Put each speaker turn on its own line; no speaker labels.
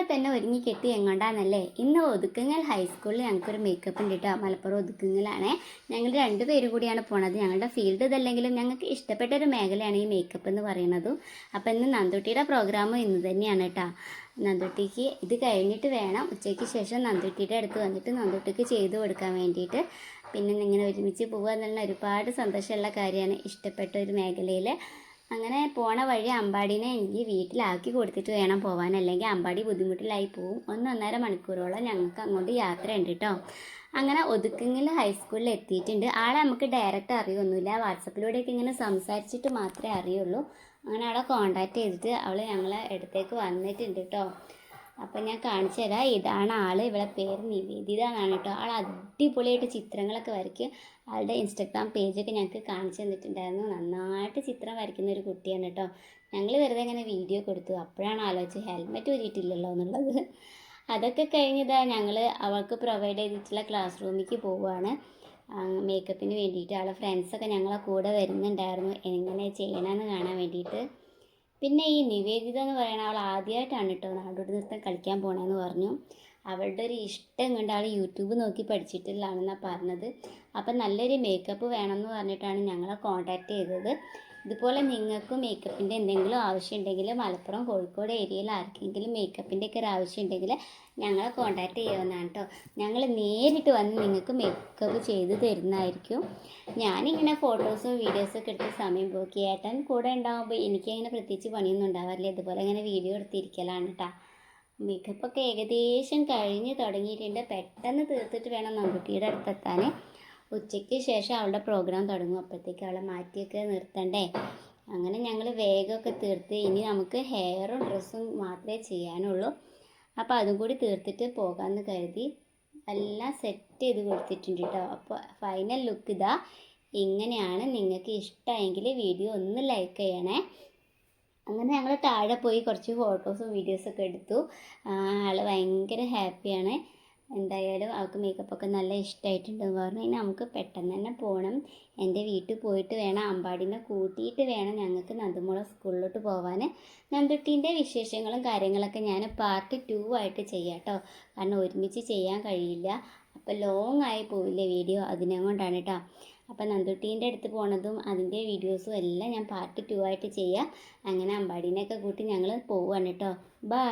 രാവിലെ തന്നെ ഒരുങ്ങി കെട്ടി എങ്ങോട്ടാന്നല്ലേ. ഇന്ന് ഒതുക്കുങ്ങൽ ഹൈസ്കൂളിൽ ഞങ്ങൾക്കൊരു മേക്കപ്പ് ഉണ്ട് കേട്ടോ. മലപ്പുറം ഒതുക്കുങ്ങലാണേ. ഞങ്ങൾ രണ്ടുപേരും കൂടിയാണ് പോണത്. ഞങ്ങളുടെ ഫീൽഡ് ഇതല്ലെങ്കിലും ഞങ്ങൾക്ക് ഇഷ്ടപ്പെട്ട ഒരു മേഖലയാണ് ഈ മേക്കപ്പ് എന്ന് പറയുന്നതും. അപ്പം ഇന്ന് നന്ദുട്ടിയുടെ പ്രോഗ്രാമും ഇന്ന് തന്നെയാണ് കേട്ടോ. നന്ദുട്ടിക്ക് ഇത് കഴിഞ്ഞിട്ട് വേണം ഉച്ചയ്ക്ക് ശേഷം നന്ദുട്ടിയുടെ അടുത്ത് വന്നിട്ട് നന്ദുട്ടിക്ക് ചെയ്തു കൊടുക്കാൻ വേണ്ടിയിട്ട്. പിന്നെ ഇങ്ങനെ ഒരുമിച്ച് പോകുക എന്നുള്ള ഒരുപാട് സന്തോഷമുള്ള കാര്യമാണ്. ഇഷ്ടപ്പെട്ട ഒരു മേഖലയിൽ അങ്ങനെ പോണ വഴി അമ്പാടിനെ എനിക്ക് വീട്ടിലാക്കി കൊടുത്തിട്ട് വേണം പോകാൻ, അല്ലെങ്കിൽ അമ്പാടി ബുദ്ധിമുട്ടിലായി പോവും. 1.5 മണിക്കൂറോളം ഞങ്ങൾക്ക് അങ്ങോട്ട് യാത്ര ഉണ്ട് കേട്ടോ. അങ്ങനെ ഒതുക്കുങ്ങിൽ ഹൈസ്കൂളിൽ എത്തിയിട്ടുണ്ട്. ആളെ നമുക്ക് ഡയറക്റ്റ് അറിയൊന്നുമില്ല, വാട്സപ്പിലൂടെയൊക്കെ ഇങ്ങനെ സംസാരിച്ചിട്ട് മാത്രമേ അറിയുള്ളൂ. അങ്ങനെ അവളെ കോണ്ടാക്ട് ചെയ്തിട്ട് അവൾ ഞങ്ങളെ അടുത്തേക്ക് വന്നിട്ടുണ്ട് കേട്ടോ. അപ്പം ഞാൻ കാണിച്ചു തരാം. ഇതാണ് ആൾ. ഇവളെ പേര് നിവേദിത എന്നാണ് കേട്ടോ. ആൾ അടിപൊളിയായിട്ട് ചിത്രങ്ങളൊക്കെ വരയ്ക്കും. ആളുടെ ഇൻസ്റ്റഗ്രാം പേജൊക്കെ ഞങ്ങൾക്ക് കാണിച്ചു തന്നിട്ടുണ്ടായിരുന്നു. നന്നായിട്ട് ചിത്രം വരയ്ക്കുന്ന ഒരു കുട്ടിയാണ് കേട്ടോ. ഞങ്ങൾ വെറുതെ ഇങ്ങനെ വീഡിയോ കൊടുത്തു. അപ്പോഴാണ് ആലോചിച്ച് ഹെൽമെറ്റ് ഊരിയിട്ടില്ലല്ലോ എന്നുള്ളത്. അതൊക്കെ കഴിഞ്ഞതാ ഞങ്ങൾ അവൾക്ക് പ്രൊവൈഡ് ചെയ്തിട്ടുള്ള ക്ലാസ് റൂമിലേക്ക് പോവുകയാണ്. മേക്കപ്പിന് വേണ്ടിയിട്ട് അവളെ ഫ്രണ്ട്സൊക്കെ ഞങ്ങളെ കൂടെ വരുന്നുണ്ടായിരുന്നു എങ്ങനെ ചെയ്യണമെന്ന് കാണാൻ വേണ്ടിയിട്ട്. പിന്നെ ഈ നിവേദിത എന്ന് പറയുന്ന അവൾ ആദ്യമായിട്ടാണ് കേട്ടോ നാടോടി നൃത്തം കളിക്കാൻ പോകണമെന്ന് പറഞ്ഞു. അവളുടെ ഒരു ഇഷ്ടം കൊണ്ട് അവൾ യൂട്യൂബ് നോക്കി പഠിച്ചിട്ടുള്ളതാണെന്നാണ് പറഞ്ഞത്. അപ്പം നല്ലൊരു മേക്കപ്പ് വേണമെന്ന് പറഞ്ഞിട്ടാണ് ഞങ്ങളെ കോൺടാക്റ്റ് ചെയ്തത്. ഇതുപോലെ നിങ്ങൾക്കും മേക്കപ്പിൻ്റെ എന്തെങ്കിലും ആവശ്യമുണ്ടെങ്കിൽ മലപ്പുറം കോഴിക്കോട് ഏരിയയിൽ ആർക്കെങ്കിലും മേക്കപ്പിൻ്റെ ഒക്കെ ഒരു ആവശ്യം ഉണ്ടെങ്കിൽ ഞങ്ങളെ കോൺടാക്റ്റ് ചെയ്യാവുന്നതാണ് കേട്ടോ. ഞങ്ങൾ നേരിട്ട് വന്ന് നിങ്ങൾക്ക് മേക്കപ്പ് ചെയ്ത് തരുന്നതായിരിക്കും. ഞാനിങ്ങനെ ഫോട്ടോസും വീഡിയോസൊക്കെ എടുത്ത് സമയം പോക്കി. ഏട്ടൻ കൂടെ ഉണ്ടാകുമ്പോൾ എനിക്കങ്ങനെ പ്രത്യേകിച്ച് പണിയൊന്നും ഉണ്ടാവാറില്ല. ഇതുപോലെ ഇങ്ങനെ വീഡിയോ എടുത്തിരിക്കലാണ് കേട്ടോ. മേക്കപ്പൊക്കെ ഏകദേശം കഴിഞ്ഞ് തുടങ്ങിയിട്ടുണ്ട്. പെട്ടെന്ന് തീർത്തിട്ട് വേണം നന്ദുട്ടിയുടെ അടുത്തെത്താൻ. ഉച്ചയ്ക്ക് ശേഷം അവളുടെ പ്രോഗ്രാം തുടങ്ങും. അപ്പോഴത്തേക്ക് അവളെ മാറ്റിയൊക്കെ നിർത്തണ്ടേ. അങ്ങനെ ഞങ്ങൾ വേഗമൊക്കെ തീർത്ത് ഇനി നമുക്ക് ഹെയറും ഡ്രസ്സും മാത്രമേ ചെയ്യാനുള്ളൂ. അപ്പോൾ അതും കൂടി തീർത്തിട്ട് പോകാമെന്ന് കരുതി എല്ലാം സെറ്റ് ചെയ്ത് കൊടുത്തിട്ടുണ്ട് കേട്ടോ. അപ്പോൾ ഫൈനൽ ലുക്ക് ഇതാ ഇങ്ങനെയാണ്. നിങ്ങൾക്ക് ഇഷ്ടമായെങ്കിൽ വീഡിയോ ഒന്ന് ലൈക്ക് ചെയ്യണേ. അങ്ങനെ ഞങ്ങൾ താഴെ പോയി കുറച്ച് ഫോട്ടോസും വീഡിയോസൊക്കെ എടുത്തു. ആൾ ഭയങ്കര ഹാപ്പിയാണ്. എന്തായാലും അവൾക്ക് മേക്കപ്പൊക്കെ നല്ല ഇഷ്ടമായിട്ടുണ്ടെന്ന് പറഞ്ഞു. ഇനി നമുക്ക് പെട്ടെന്ന് തന്നെ പോകണം. എൻ്റെ വീട്ടിൽ പോയിട്ട് വേണം, അമ്പാടിനെ കൂട്ടിയിട്ട് വേണം ഞങ്ങൾക്ക് നന്ദുമോളെ സ്കൂളിലോട്ട് പോകാൻ. നന്ദുട്ടീൻ്റെ വിശേഷങ്ങളും കാര്യങ്ങളൊക്കെ ഞാൻ പാർട്ട് 2 ആയിട്ട് ചെയ്യാം കേട്ടോ. കാരണം ഒരുമിച്ച് ചെയ്യാൻ കഴിയില്ല. അപ്പോൾ ലോങ് ആയി പോവില്ലേ വീഡിയോ, അതിനെ കൊണ്ടാണ് കേട്ടോ. അപ്പം നന്ദുട്ടീൻ്റെ അടുത്ത് പോണതും അതിൻ്റെ വീഡിയോസും എല്ലാം ഞാൻ പാർട്ട് 2 ആയിട്ട് ചെയ്യാം. അങ്ങനെ അമ്പാടിനെയൊക്കെ കൂട്ടി ഞങ്ങൾ പോവുകയാണ് കേട്ടോ. ബൈ.